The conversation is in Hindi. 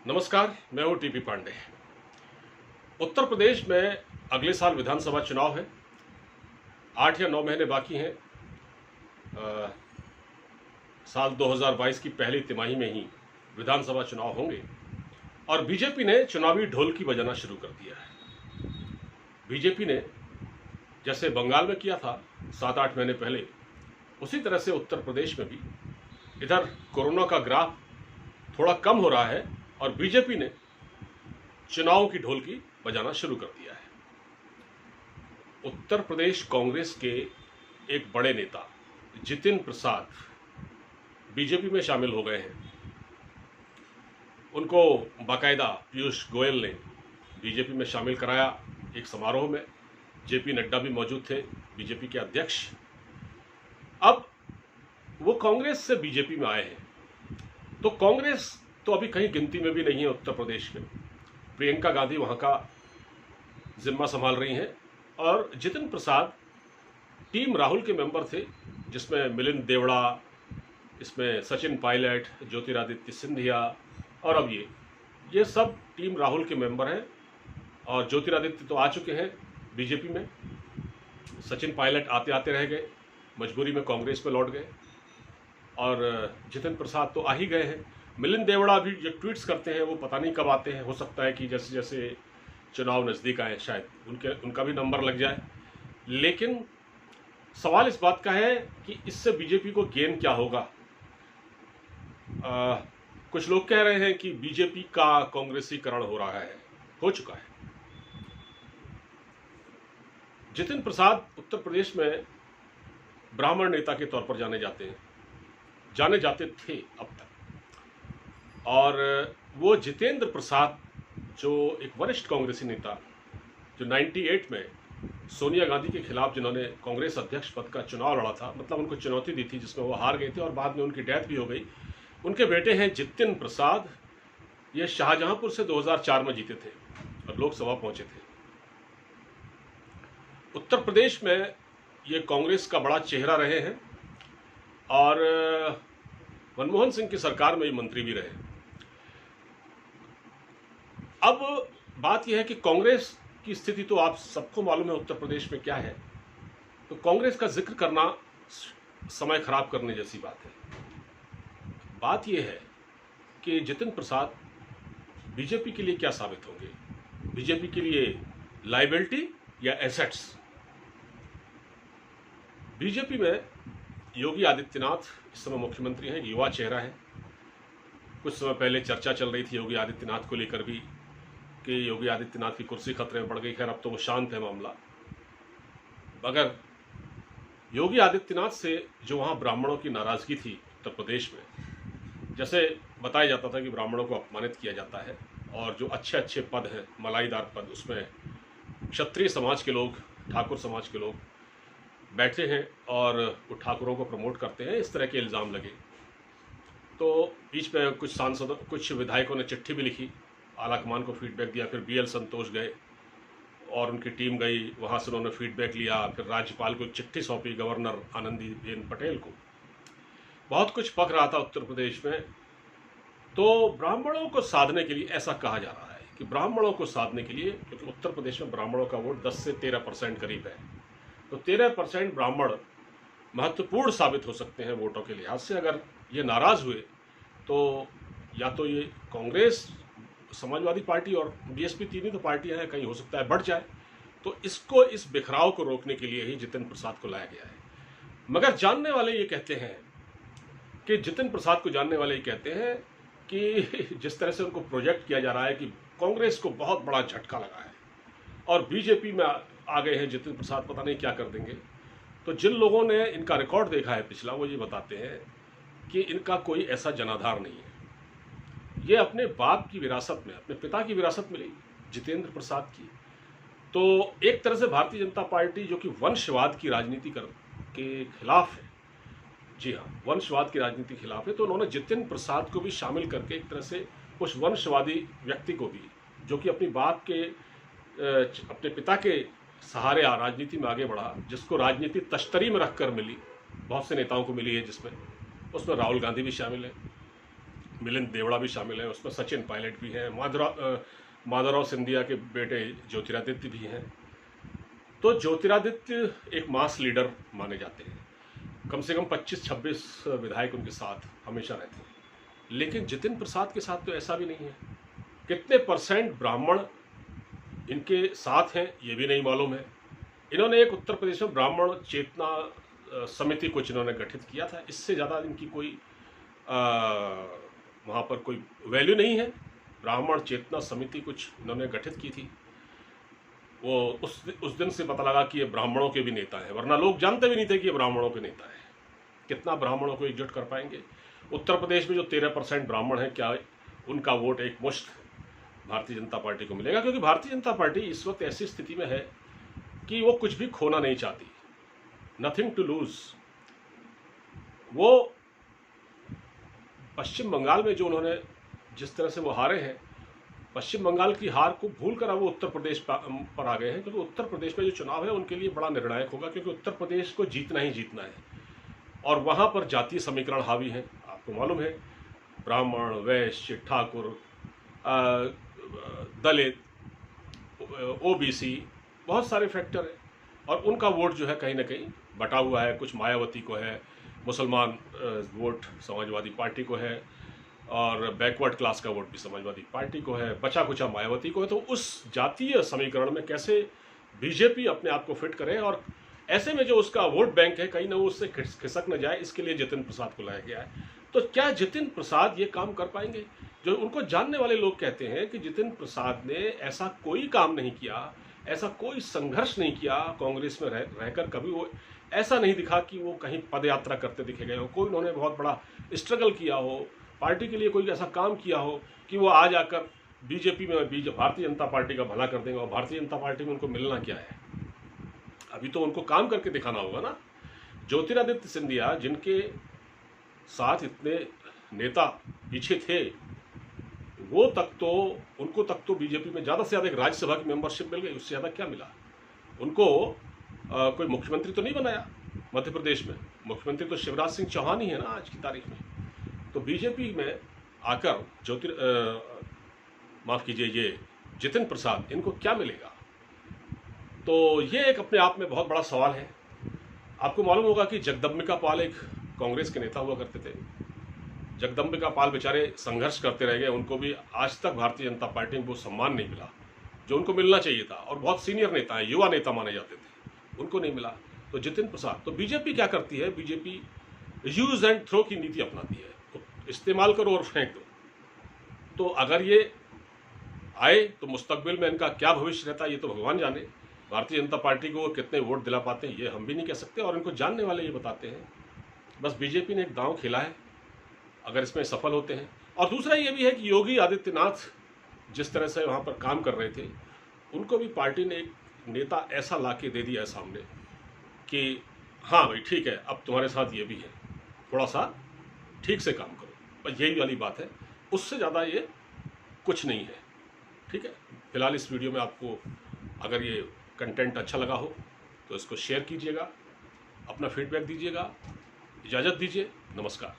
नमस्कार, मैं हूं टीपी पांडे। उत्तर प्रदेश में अगले साल विधानसभा चुनाव है। 8 या 9 महीने बाकी हैं। साल 2022 की पहली तिमाही में ही विधानसभा चुनाव होंगे और बीजेपी ने चुनावी ढोल की बजाना शुरू कर दिया है। बीजेपी ने जैसे बंगाल में किया था 7-8 महीने पहले, उसी तरह से उत्तर प्रदेश में भी इधर कोरोना का ग्राफ थोड़ा कम हो रहा है और बीजेपी ने चुनाव की ढोल की बजाना शुरू कर दिया है। उत्तर प्रदेश कांग्रेस के एक बड़े नेता जितिन प्रसाद बीजेपी में शामिल हो गए हैं। उनको बाकायदा पीयूष गोयल ने बीजेपी में शामिल कराया एक समारोह में। जेपी नड्डा भी मौजूद थे, बीजेपी के अध्यक्ष। अब वो कांग्रेस से बीजेपी में आए हैं, तो कांग्रेस तो अभी कहीं गिनती में भी नहीं है उत्तर प्रदेश में। प्रियंका गांधी वहाँ का जिम्मा संभाल रही हैं और जितिन प्रसाद टीम राहुल के मेंबर थे, जिसमें मिलिंद देवड़ा, इसमें सचिन पायलट, ज्योतिरादित्य सिंधिया और अब ये सब टीम राहुल के मेंबर हैं। और ज्योतिरादित्य तो आ चुके हैं बीजेपी में, सचिन पायलट आते आते रह गए, मजबूरी में कांग्रेस में लौट गए और जितिन प्रसाद तो आ ही गए हैं। मिलिंद देवड़ा भी जो ट्वीट्स करते हैं वो पता नहीं कब आते हैं, हो सकता है कि जैसे जैसे चुनाव नज़दीक आए शायद उनका भी नंबर लग जाए। लेकिन सवाल इस बात का है कि इससे बीजेपी को गेन क्या होगा। कुछ लोग कह रहे हैं कि बीजेपी का कांग्रेसीकरण हो रहा है, हो चुका है। जितिन प्रसाद उत्तर प्रदेश में ब्राह्मण नेता के तौर पर जाने जाते थे अब तक। और वो जितेंद्र प्रसाद जो एक वरिष्ठ कांग्रेसी नेता, जो 98 में सोनिया गांधी के खिलाफ जिन्होंने कांग्रेस अध्यक्ष पद का चुनाव लड़ा था, मतलब उनको चुनौती दी थी जिसमें वो हार गए थे और बाद में उनकी डेथ भी हो गई। उनके बेटे हैं जितिन प्रसाद। ये शाहजहांपुर से 2004 में जीते थे और लोकसभा पहुंचे थे। उत्तर प्रदेश में ये कांग्रेस का बड़ा चेहरा रहे हैं और मनमोहन सिंह की सरकार में ये मंत्री भी रहे। अब बात यह है कि कांग्रेस की स्थिति तो आप सबको मालूम है उत्तर प्रदेश में क्या है, तो कांग्रेस का जिक्र करना समय खराब करने जैसी बात है। बात यह है कि जितिन प्रसाद बीजेपी के लिए क्या साबित होंगे, बीजेपी के लिए लायबिलिटी या एसेट्स। बीजेपी में योगी आदित्यनाथ इस समय मुख्यमंत्री हैं, युवा चेहरा है। कुछ समय पहले चर्चा चल रही थी योगी आदित्यनाथ को लेकर भी कि योगी आदित्यनाथ की कुर्सी खतरे में पड़ गई। खैर अब तो वो शांत है मामला। मगर योगी आदित्यनाथ से जो वहाँ ब्राह्मणों की नाराज़गी थी उत्तर प्रदेश में, जैसे बताया जाता था कि ब्राह्मणों को अपमानित किया जाता है और जो अच्छे अच्छे पद हैं, मलाईदार पद, उसमें क्षत्रिय समाज के लोग, ठाकुर समाज के लोग बैठे हैं और वो ठाकुरों को प्रमोट करते हैं, इस तरह के इल्ज़ाम लगे। तो बीच में कुछ सांसदों, कुछ विधायकों ने चिट्ठी भी लिखी, आलाकमान को फीडबैक दिया। फिर BL संतोष गए और उनकी टीम गई, वहाँ से उन्होंने फीडबैक लिया। फिर राज्यपाल को एक चिट्ठी सौंपी, गवर्नर आनंदीबेन पटेल को। बहुत कुछ पक रहा था उत्तर प्रदेश में। तो ब्राह्मणों को साधने के लिए, ऐसा कहा जा रहा है कि ब्राह्मणों को साधने के लिए, क्योंकि उत्तर प्रदेश में ब्राह्मणों का वोट 10 से 13% करीब है, तो 13% ब्राह्मण महत्वपूर्ण साबित हो सकते हैं वोटों के लिहाज से। अगर ये नाराज़ हुए तो या तो ये कांग्रेस, समाजवादी पार्टी और BSP, तीन ही तो पार्टियां हैं, कहीं हो सकता है बढ़ जाए। तो इस बिखराव को रोकने के लिए ही जितिन प्रसाद को लाया गया है। मगर जानने वाले ये कहते हैं कि जितिन प्रसाद को जानने वाले ये कहते हैं कि जिस तरह से उनको प्रोजेक्ट किया जा रहा है कि कांग्रेस को बहुत बड़ा झटका लगा है और बीजेपी में आ गए हैं जितिन प्रसाद, पता नहीं क्या कर देंगे। तो जिन लोगों ने इनका रिकॉर्ड देखा है पिछला, वो ये बताते हैं कि इनका कोई ऐसा जनाधार नहीं है। ये अपने बाप की विरासत में, अपने पिता की विरासत मिली जितेंद्र प्रसाद की। तो एक तरह से भारतीय जनता पार्टी, जो कि वंशवाद की राजनीति के खिलाफ है, जी हाँ, वंशवाद की राजनीति के खिलाफ है, तो उन्होंने जितिन प्रसाद को भी शामिल करके एक तरह से उस वंशवादी व्यक्ति को भी, जो कि अपने पिता के सहारे राजनीति में आगे बढ़ा, जिसको राजनीति तश्तरी में रखकर मिली, बहुत से नेताओं को मिली है, जिसमें उसमें राहुल गांधी भी शामिल है। मिलिंद देवड़ा भी शामिल है, उसमें सचिन पायलट भी हैं, माधवराव सिंधिया के बेटे ज्योतिरादित्य भी हैं। तो ज्योतिरादित्य एक मास लीडर माने जाते हैं, कम से कम 25-26 विधायक उनके साथ हमेशा रहते हैं। लेकिन जितिन प्रसाद के साथ तो ऐसा भी नहीं है। कितने परसेंट ब्राह्मण इनके साथ हैं ये भी नहीं मालूम है। इन्होंने एक उत्तर प्रदेश में ब्राह्मण चेतना समिति कुछ इन्होंने गठित किया था, इससे ज़्यादा इनकी कोई वहाँ पर कोई वैल्यू नहीं है। ब्राह्मण चेतना समिति कुछ इन्होंने गठित की थी, वो उस दिन से पता लगा कि ये ब्राह्मणों के भी नेता हैं, वरना लोग जानते भी नहीं थे कि ये ब्राह्मणों के नेता हैं। कितना ब्राह्मणों को एकजुट कर पाएंगे? उत्तर प्रदेश में जो 13% ब्राह्मण हैं, क्या उनका वोट एक मुश्त भारतीय जनता पार्टी को मिलेगा? क्योंकि भारतीय जनता पार्टी इस वक्त ऐसी स्थिति में है कि वो कुछ भी खोना नहीं चाहती, नथिंग टू लूज। वो पश्चिम बंगाल में जो उन्होंने जिस तरह से वो हारे हैं, पश्चिम बंगाल की हार को भूलकर अब वो उत्तर प्रदेश पर आ गए हैं, क्योंकि उत्तर प्रदेश में जो चुनाव है उनके लिए बड़ा निर्णायक होगा, क्योंकि उत्तर प्रदेश को जीतना ही जीतना है। और वहाँ पर जातीय समीकरण हावी हैं, आपको मालूम है, ब्राह्मण, वैश्य, ठाकुर, दलित, ओबीसी, बहुत सारे फैक्टर हैं, और उनका वोट जो है कहीं ना कहीं बटा हुआ है। कुछ मायावती को है, मुसलमान वोट समाजवादी पार्टी को है, और बैकवर्ड क्लास का वोट भी समाजवादी पार्टी को है, बचा कुचा मायावती को है। तो उस जातीय समीकरण में कैसे बीजेपी अपने आप को फिट करे, और ऐसे में जो उसका वोट बैंक है कहीं ना वो उससे खिसक न जाए, इसके लिए जितिन प्रसाद को लाया गया है। तो क्या जितिन प्रसाद ये काम कर पाएंगे? जो उनको जानने वाले लोग कहते हैं कि जितिन प्रसाद ने ऐसा कोई काम नहीं किया, ऐसा कोई संघर्ष नहीं किया कांग्रेस में रहकर, कभी वो ऐसा नहीं दिखा कि वो कहीं पद यात्रा करते दिखे गए हो, कोई उन्होंने बहुत बड़ा स्ट्रगल किया हो, पार्टी के लिए कोई ऐसा काम किया हो कि वो आज आकर बीजेपी में भारतीय जनता पार्टी का भला कर देंगे। और भारतीय जनता पार्टी में उनको मिलना क्या है? अभी तो उनको काम करके दिखाना होगा ना। ज्योतिरादित्य सिंधिया, जिनके साथ इतने नेता पीछे थे, वो तक तो उनको तक तो बीजेपी में ज़्यादा से ज़्यादा एक राज्यसभा की मेंबरशिप मिल गई, उससे ज़्यादा क्या मिला उनको? कोई मुख्यमंत्री तो नहीं बनाया मध्य प्रदेश में, मुख्यमंत्री तो शिवराज सिंह चौहान ही है ना आज की तारीख में। तो बीजेपी में आकर माफ़ कीजिए, ये जितिन प्रसाद, इनको क्या मिलेगा? तो ये एक अपने आप में बहुत बड़ा सवाल है। आपको मालूम होगा कि जगदम्बिका पाल एक कांग्रेस के नेता हुआ करते थे। जगदम्बिका पाल बेचारे संघर्ष करते रह गए, उनको भी आज तक भारतीय जनता पार्टी में वो सम्मान नहीं मिला जो उनको मिलना चाहिए था। और बहुत सीनियर नेता हैं, युवा नेता माने जाते थे, उनको नहीं मिला। तो जितिन प्रसाद, तो बीजेपी क्या करती है? बीजेपी यूज एंड थ्रो की नीति अपनाती है, इस्तेमाल करो और फेंक दो। तो अगर ये आए तो मुस्तकबिल में इनका क्या भविष्य रहता है ये तो भगवान जाने। भारतीय जनता पार्टी को कितने वोट दिला पाते हैं ये हम भी नहीं कह सकते, और इनको जानने वाले ये बताते हैं। बस बीजेपी ने एक दांव खेला है, अगर इसमें सफल होते हैं। और दूसरा ये भी है कि योगी आदित्यनाथ जिस तरह से वहाँ पर काम कर रहे थे, उनको भी पार्टी ने एक नेता ऐसा ला के दे दिया है सामने कि हाँ भाई ठीक है, अब तुम्हारे साथ ये भी है, थोड़ा सा ठीक से काम करो। बस यही वाली बात है, उससे ज़्यादा ये कुछ नहीं है। ठीक है, फिलहाल इस वीडियो में आपको अगर ये कंटेंट अच्छा लगा हो तो इसको शेयर कीजिएगा, अपना फीडबैक दीजिएगा। इजाज़त दीजिए, नमस्कार।